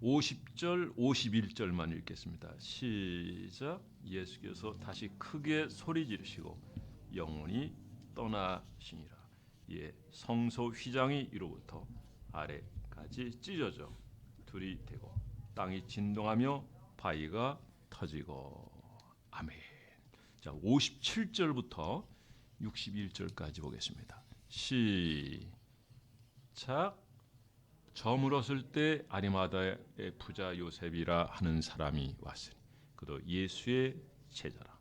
50절, 51절만 읽겠습니다. 시작. 예수께서 다시 크게 소리 지르시고 영원히 떠나시니라. 예, 성소 휘장이 위로부터 아래까지 찢어져 둘이 되고 땅이 진동하며 바위가 터지고. 아멘. 자, 57절부터 61절까지 보겠습니다. 시작. 저물었을 때 아리마다의 부자 요셉이라 하는 사람이 왔으니 그도 예수의 제자라.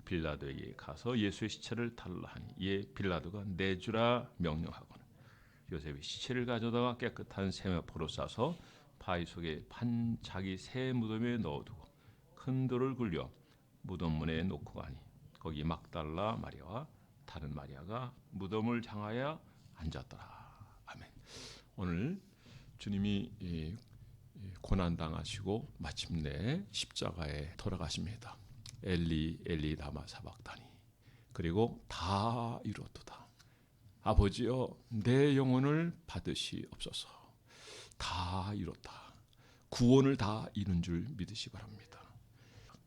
빌라도에게 가서 예수의 시체를 달라 하니 이에 빌라도가 내주라 명령하거늘 요셉이 시체를 가져다가 깨끗한 세마포로 싸서 바위 속에 판 자기 새 무덤에 넣어두고 큰 돌을 굴려 무덤 문에 놓고 가니 거기 막달라 마리아와 다른 마리아가 무덤을 향하여 앉았더라. 아멘. 오늘 주님이 고난당하시고 마침내 십자가에 돌아가십니다. 엘리 엘리 다마 사박다니. 그리고 다 이루었도다. 아버지여 내 영혼을 받으시옵소서. 다 이뤘다. 구원을 다 이룬 줄 믿으시 바랍니다.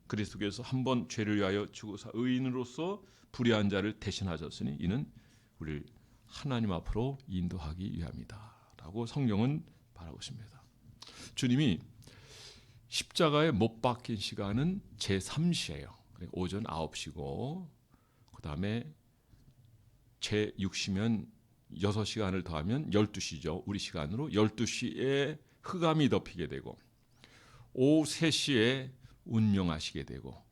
그리스도께서 한 번 죄를 위하여 죽으사 의인으로서 불의한 자를 대신하셨으니 이는 우리를 하나님 앞으로 인도하기 위함이다 라고 성경은 말하고 있습니다. 주님이 십자가에 못 박힌 시간은 제3시예요. 오전 9시고 그 다음에 제6시면 6시간을 더하면 12시죠. 우리 시간으로 12시에 흑암이 덮이게 되고 오후 3시에 운명하시게 되고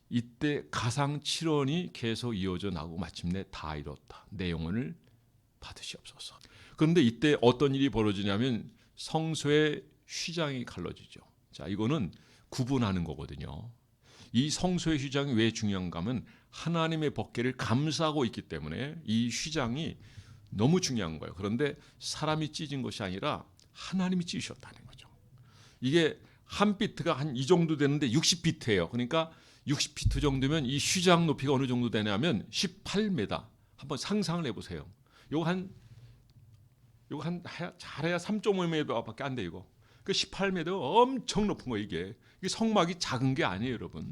이때 가상 7원이 계속 이어져 나오고 마침내 다 이뤘다. 내 영혼을 받으시옵소서. 그런데 이때 어떤 일이 벌어지냐면 성소의 휘장이 갈라지죠. 자, 이거는 구분하는 거거든요. 이 성소의 휘장이 왜 중요한가 하면 하나님의 법궤를 감싸고 있기 때문에 이 휘장이 너무 중요한 거예요. 그런데 사람이 찢은 것이 아니라 하나님이 찢으셨다는 거죠. 이게 한 비트가 한 이 정도 되는데 60비트예요. 그러니까 60비트 정도면 이 휘장 높이가 어느 정도 되냐면 18m. 한번 상상을 해보세요. 요거 한 잘해야 3.5m밖에 안 돼 이거. 그 18m 엄청 높은 거 이게 성막이 작은 게 아니에요, 여러분.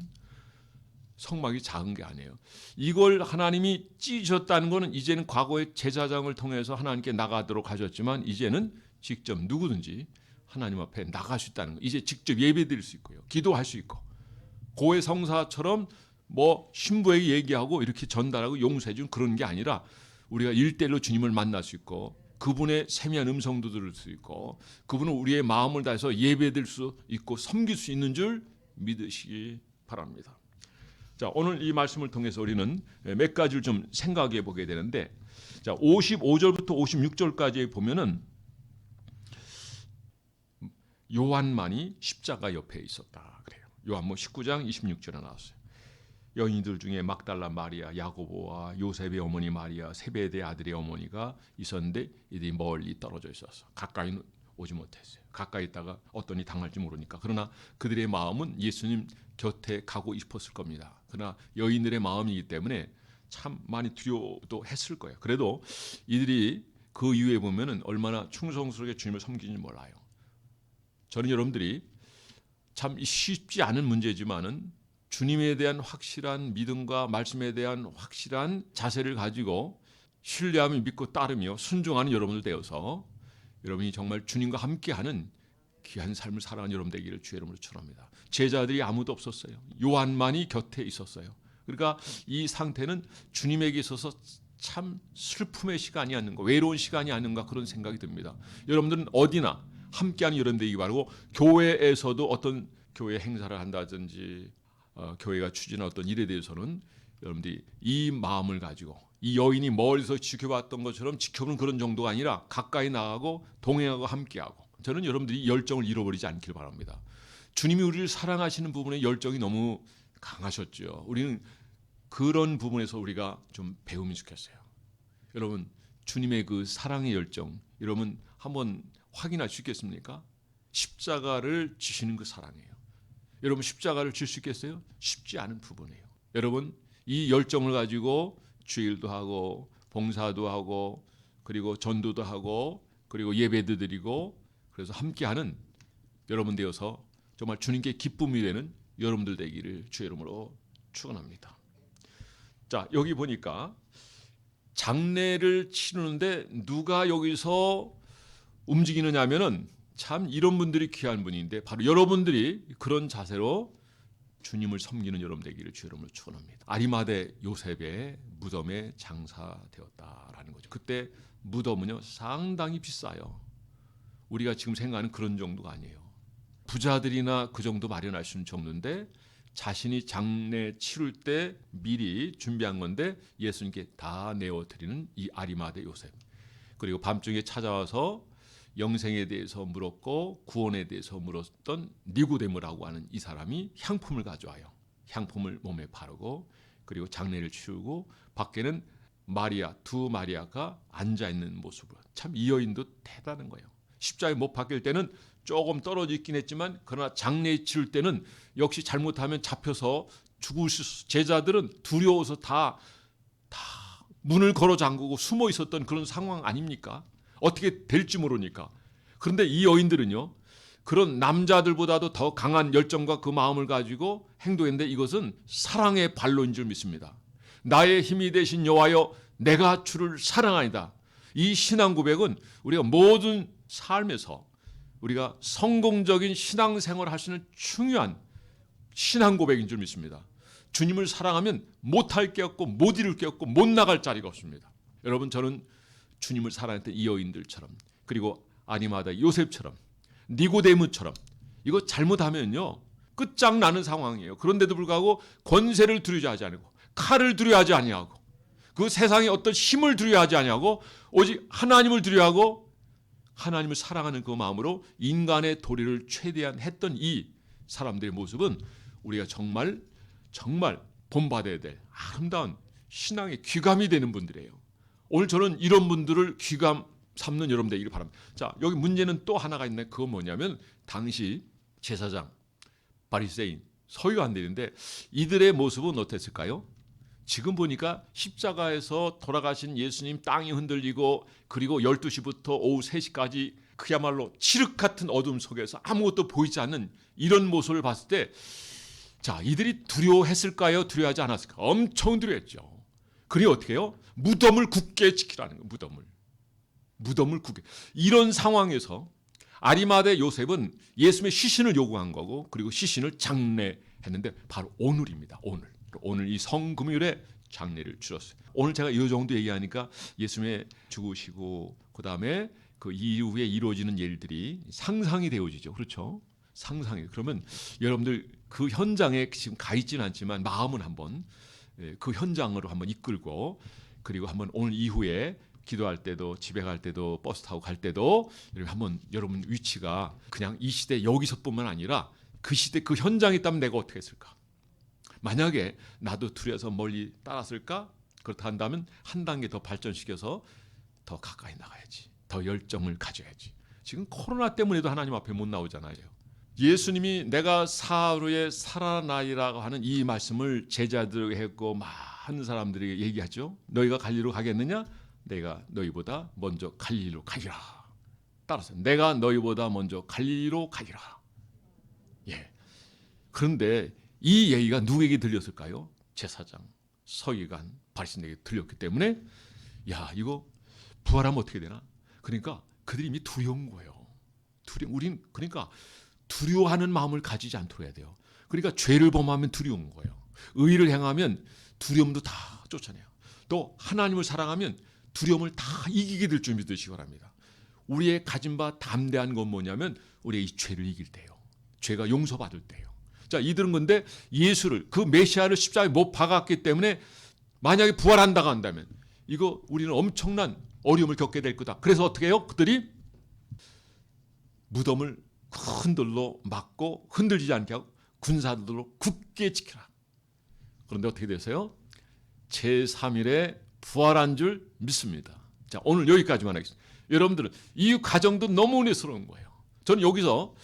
성막이 작은 게 아니에요. 이걸 하나님이 찢으셨다는 것은 이제는 과거의 제사장을 통해서 하나님께 나가도록 하셨지만 이제는 직접 누구든지 하나님 앞에 나갈 수 있다는 거. 이제 직접 예배드릴 수 있고요. 기도할 수 있고. 고해 성사처럼 뭐 신부에게 얘기하고 이렇게 전달하고 용서해 준 그런 게 아니라 우리가 일대일로 주님을 만날 수 있고 그분의 세미한 음성도 들을 수 있고 그분은 우리의 마음을 다해서 예배드릴 수 있고 섬길 수 있는 줄 믿으시기 바랍니다. 자, 오늘 이 말씀을 통해서 우리는 몇 가지를 좀 생각해 보게 되는데 자, 55절부터 56절까지 보면은 요한만이 십자가 옆에 있었다 그래요. 요한복음 19장 26절에 나왔어요. 여인들 중에 막달라 마리아, 야고보와 요셉의 어머니 마리아, 세베대의 아들의 어머니가 있었는데 이들이 멀리 떨어져 있었어. 가까이 오지 못했어요. 가까이 있다가 어떤 일이 당할지 모르니까. 그러나 그들의 마음은 예수님 곁에 가고 싶었을 겁니다. 그러나 여인들의 마음이기 때문에 참 많이 두려워도 했을 거예요. 그래도 이들이 그 이후에 보면은 얼마나 충성스럽게 주님을 섬기는지 몰라요. 저는 여러분들이 참 쉽지 않은 문제지만은 주님에 대한 확실한 믿음과 말씀에 대한 확실한 자세를 가지고 신뢰하며 믿고 따르며 순종하는 여러분들 되어서 여러분이 정말 주님과 함께하는 귀한 삶을 살아가는 여러분 되기를 주의 이름으로 축원합니다. 제자들이 아무도 없었어요. 요한만이 곁에 있었어요. 그러니까 이 상태는 주님에게 있어서 참 슬픔의 시간이 아닌가, 외로운 시간이 아닌가 그런 생각이 듭니다. 여러분들은 어디나 함께하는 여러분 되기 바라고 교회에서도 어떤 교회 행사를 한다든지 교회가 추진한 어떤 일에 대해서는 여러분들이 이 마음을 가지고 이 여인이 멀리서 지켜봤던 것처럼 지켜보는 그런 정도가 아니라 가까이 나가고 동행하고 함께하고 저는 여러분들이 열정을 잃어버리지 않길 바랍니다. 주님이 우리를 사랑하시는 부분에 열정이 너무 강하셨죠. 우리는 그런 부분에서 우리가 좀 배우면 좋겠어요. 여러분 주님의 그 사랑의 열정 여러분 한번 확인할 수 있겠습니까? 십자가를 지시는 그 사랑이에요. 여러분 십자가를 질 수 있겠어요? 쉽지 않은 부분이에요. 여러분 이 열정을 가지고 주일도 하고 봉사도 하고 그리고 전도도 하고 그리고 예배도 드리고 그래서 함께하는 여러분 되어서 정말 주님께 기쁨이 되는 여러분들 되기를 주의 이름으로 축원합니다. 자, 여기 보니까 장례를 치르는데 누가 여기서 움직이느냐 하면은 참 이런 분들이 귀한 분인데 바로 여러분들이 그런 자세로 주님을 섬기는 여러분 되기를 주의 이름으로 축원합니다. 아리마대 요셉의 무덤에 장사되었다라는 거죠. 그때 무덤은요 상당히 비싸요. 우리가 지금 생각하는 그런 정도가 아니에요. 부자들이나 그 정도 마련할 수는 없는데 자신이 장례 치를 때 미리 준비한 건데 예수님께 다 내어드리는 이 아리마대 요셉. 그리고 밤중에 찾아와서 영생에 대해서 물었고 구원에 대해서 물었던 니고데모라고 하는 이 사람이 향품을 가져와요. 향품을 몸에 바르고 그리고 장례를 치르고 밖에는 마리아, 두 마리아가 앉아있는 모습으로 참 이 여인도 대단한 거예요. 십자가에 못 박힐 때는 조금 떨어져 있긴 했지만 그러나 장례 치를 때는 역시 잘못하면 잡혀서 죽을 수 제자들은 두려워서 다 문을 걸어 잠그고 숨어 있었던 그런 상황 아닙니까? 어떻게 될지 모르니까. 그런데 이 여인들은요. 그런 남자들보다도 더 강한 열정과 그 마음을 가지고 행동했는데 이것은 사랑의 발로인 줄 믿습니다. 나의 힘이 되신 여호와여 내가 주를 사랑하이다. 이 신앙 고백은 우리가 모든 삶에서 우리가 성공적인 신앙생활을 할 수 있는 중요한 신앙 고백인 줄 믿습니다. 주님을 사랑하면 못할 게 없고 못 이룰 게 없고 못 나갈 자리가 없습니다. 여러분 저는 주님을 사랑했던 이 여인들처럼 그리고 아리마다 요셉처럼 니고데모처럼 이거 잘못하면요 끝장나는 상황이에요. 그런데도 불구하고 권세를 두려워하지 않고 칼을 두려워하지 아니하고 그 세상에 어떤 힘을 두려워하지 아니하고 오직 하나님을 두려워하고 하나님을 사랑하는 그 마음으로 인간의 도리를 최대한 했던 이 사람들의 모습은 우리가 정말 본받아야 될 아름다운 신앙의 귀감이 되는 분들이에요. 오늘 저는 이런 분들을 귀감 삼는 여러분 되기를 바랍니다. 자, 여기 문제는 또 하나가 있네. 그건 뭐냐면 당시 제사장, 바리새인, 서기관들인데 이들의 모습은 어땠을까요? 지금 보니까 십자가에서 돌아가신 예수님 땅이 흔들리고 그리고 12시부터 오후 3시까지 그야말로 칠흑 같은 어둠 속에서 아무것도 보이지 않는 이런 모습을 봤을 때 자, 이들이 두려워했을까요? 두려워하지 않았을까요? 엄청 두려워했죠. 그리고 어떻게 해요? 무덤을 굳게 지키라는 거예요. 무덤을 굳게. 이런 상황에서 아리마대 요셉은 예수님의 시신을 요구한 거고 그리고 시신을 장례했는데 바로 오늘입니다. 오늘 이 성금요일에 장례를 치렀어요. 오늘 제가 이 정도 얘기하니까 예수님의 죽으시고 그다음에 그 이후에 이루어지는 일들이 상상이 되어지죠. 그렇죠? 상상이. 그러면 여러분들 그 현장에 지금 가 있지는 않지만 마음은 한번 그 현장으로 한번 이끌고 그리고 한번 오늘 이후에 기도할 때도 집에 갈 때도 버스 타고 갈 때도 한번 여러분 위치가 그냥 이 시대 여기서뿐만 아니라 그 시대 그 현장에 있다면 내가 어떻게 했을까? 만약에 나도 두려워서 멀리 따랐을까? 그렇다 한다면 한 단계 더 발전시켜서 더 가까이 나가야지. 더 열정을 가져야지. 지금 코로나 때문에도 하나님 앞에 못 나오잖아요. 예수님이 내가 사흘 살아나리라고 하는 이 말씀을 제자들에게 했고 많은 사람들에게 얘기하죠. 너희가 갈리로 가겠느냐? 내가 너희보다 먼저 갈리로 가리라. 따라서 내가 너희보다 먼저 갈리로 가리라. 예. 그런데 이 얘기가 누구에게 들렸을까요? 제사장, 서기관, 바리새인에게 들렸기 때문에 야 이거 부활하면 어떻게 되나? 그러니까 그들이 이미 두려운 거예요. 우린 그러니까 두려워하는 마음을 가지지 않도록 해야 돼요. 그러니까 죄를 범하면 두려운 거예요. 의를 행하면 두려움도 다 쫓아내요. 또 하나님을 사랑하면 두려움을 다 이기게 될 줄 믿으시기 바랍니다. 우리의 가진 바 담대한 건 뭐냐면 우리의 이 죄를 이길 때요. 죄가 용서받을 때요. 자, 이들은 근데 예수를 그 메시아를 십자가에 못 박았기 때문에 만약에 부활한다고 한다면 이거 우리는 엄청난 어려움을 겪게 될 거다. 그래서 어떻게 해요? 그들이 무덤을 큰 돌로 막고 흔들리지 않게 하고 군사들로 굳게 지켜라. 그런데 어떻게 되세요? 제3일에 부활한 줄 믿습니다. 자, 오늘 여기까지만 하겠습니다. 여러분들은 이 가정도 너무 은혜스러운 거예요. 저는 여기서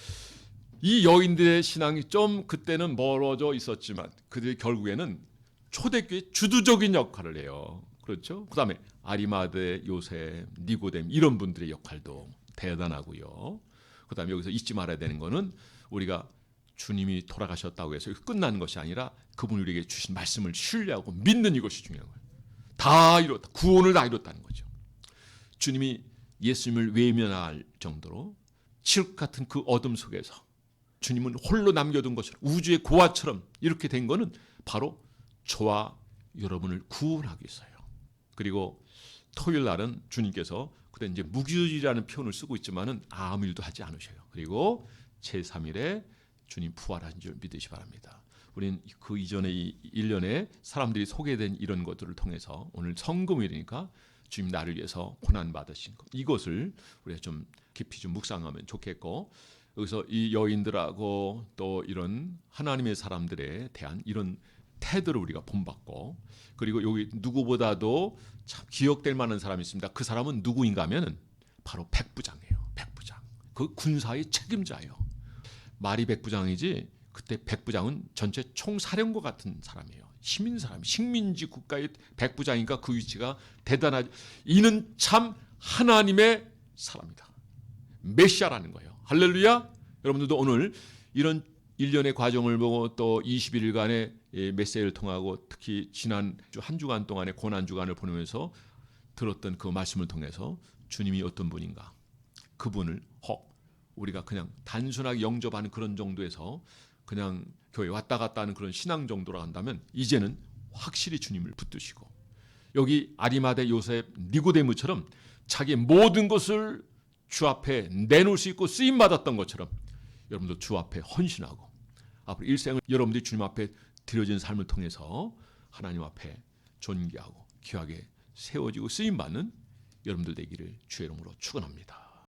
이 여인들의 신앙이 좀 그때는 멀어져 있었지만 그들이 결국에는 초대교회 주도적인 역할을 해요. 그렇죠? 그 다음에 아리마대, 요셉, 니고데모 이런 분들의 역할도 대단하고요. 그다음에 여기서 잊지 말아야 되는 거는 우리가 주님이 돌아가셨다고 해서 끝나는 것이 아니라 그분이 우리에게 주신 말씀을 신뢰하고 믿는 이것이 중요한 거예요. 다 이뤘다. 구원을 다 이뤘다는 거죠. 주님이 예수님을 외면할 정도로 칠흑 같은 그 어둠 속에서 주님은 홀로 남겨둔 것처럼 우주의 고아처럼 이렇게 된 거는 바로 저와 여러분을 구원하기 위해서요. 그리고 토요일 날은 주님께서 그때 이제 무교일이라는 표현을 쓰고 있지만은 아무 일도 하지 않으셔요. 그리고 제3일에 주님 부활하신 줄 믿으시 바랍니다. 우리는 그 이전에 이 1년에 사람들이 소개된 이런 것들을 통해서 오늘 성금일이니까 주님 나를 위해서 고난 받으신 것, 이것을 우리가 좀 깊이 좀 묵상하면 좋겠고, 여기서 이 여인들하고 또 이런 하나님의 사람들에 대한 이런 태도를 우리가 본받고, 그리고 여기 누구보다도 참 기억될 만한 사람이 있습니다. 그 사람은 누구인가 하면은 바로 백부장이에요. 백부장. 그 군사의 책임자예요. 말이 백부장이지 그때 백부장은 전체 총사령관 같은 사람이에요. 시민 사람, 식민지 국가의 백부장이니까 그 위치가 대단하죠. 이는 참 하나님의 사람이다. 메시아라는 거예요. 할렐루야. 여러분들도 오늘 이런 1년의 과정을 보고 또 21일간의 메시지를 통하고 특히 지난 한 주간 동안의 고난주간을 보내면서 들었던 그 말씀을 통해서 주님이 어떤 분인가, 그분을 우리가 그냥 단순하게 영접하는 그런 정도에서 그냥 교회 왔다 갔다 하는 그런 신앙 정도로 한다면 이제는 확실히 주님을 붙드시고, 여기 아리마대 요셉 니고데모처럼 자기 모든 것을 주 앞에 내놓을 수 있고 쓰임 받았던 것처럼 여러분도 주 앞에 헌신하고 앞으로 일생을 여러분들이 주님 앞에 드려진 삶을 통해서 하나님 앞에 존귀하고 귀하게 세워지고 쓰임 받는 여러분들 되기를 주의 이름으로 축원합니다.